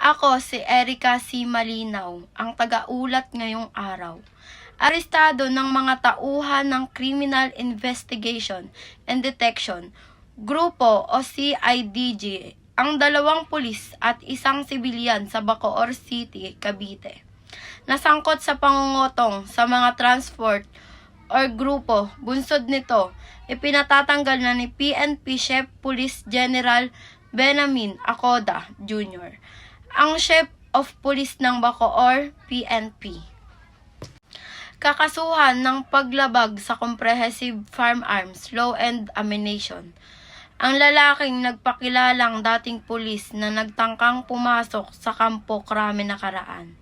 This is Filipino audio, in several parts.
Ako si Erica C. Malinaw, ang taga-ulat ngayong araw. Arestado ng mga tauhan ng Criminal Investigation and Detection, Grupo o CIDG, ang 2 pulis at isang sibilyan sa Bacoor City, Cavite. Nasangkot sa pangungutong sa mga transport or grupo. Bunsod nito, ipinatatanggal na ni PNP Chief Police General Benamin Acoda Jr., ang Chief of Police ng Bacoor, PNP. Kakasuhan ng paglabag sa Comprehensive Firearms Law and Ammunition. Ang lalaking nagpakilalang dating pulis na nagtangkang pumasok sa kampo Krame nakaraan.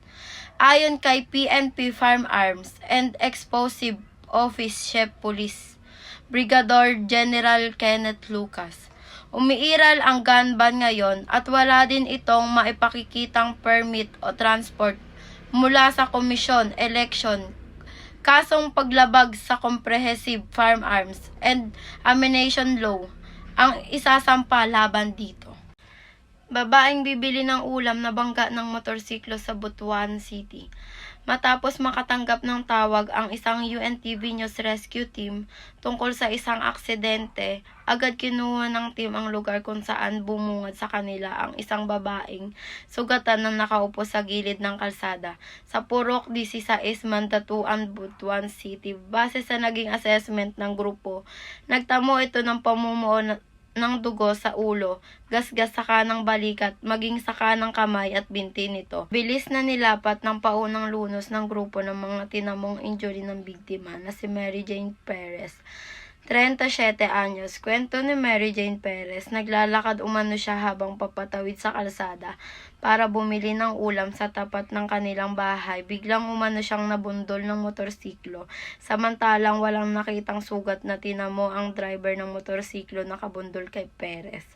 Ayon kay PNP Firearms and Explosive Office Chief Police Brigadier General Kenneth Lucas, umiiral ang gun ban ngayon at wala din itong maipakikitang permit o transport mula sa Komisyon Election. Kasong paglabag sa Comprehensive Firearms and Ammunition Law ang isasampa laban dito. Babaeng bibili ng ulam na bangga ng motorsiklo sa Butuan City. Matapos makatanggap ng tawag ang isang UNTV News Rescue Team tungkol sa isang aksidente, agad kinuha ng team ang lugar kung saan bumungad sa kanila ang isang babaeng sugatan na nakaupo sa gilid ng kalsada sa Purok 16 Mandatuan, Butuan City. Base sa naging assessment ng grupo, nagtamo ito ng pamumuo ng dugo sa ulo, gasgas sa kanang balikat, maging sa kanang kamay at binti nito. Bilis na nilapat ng paunang lunos ng grupo ng mga tinamong injury ng biktima na si Mary Jane Perez, 37 anyos. Kwento ni Mary Jane Perez, naglalakad umano siya habang papatawid sa kalsada para bumili ng ulam sa tapat ng kanilang bahay. Biglang umano siyang nabundol ng motorsiklo, samantalang walang nakitang sugat na tinamo ang driver ng motorsiklo na kabundol kay Perez.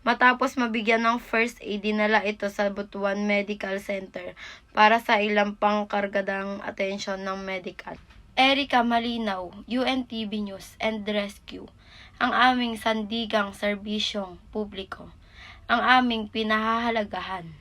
Matapos mabigyan ng first aid, dinala ito sa Butuan Medical Center para sa ilang pangkargadang atensyon ng medical. Erica Malinaw, UNTV News and Rescue, ang aming sandigang serbisyong publiko, ang aming pinahahalagahan.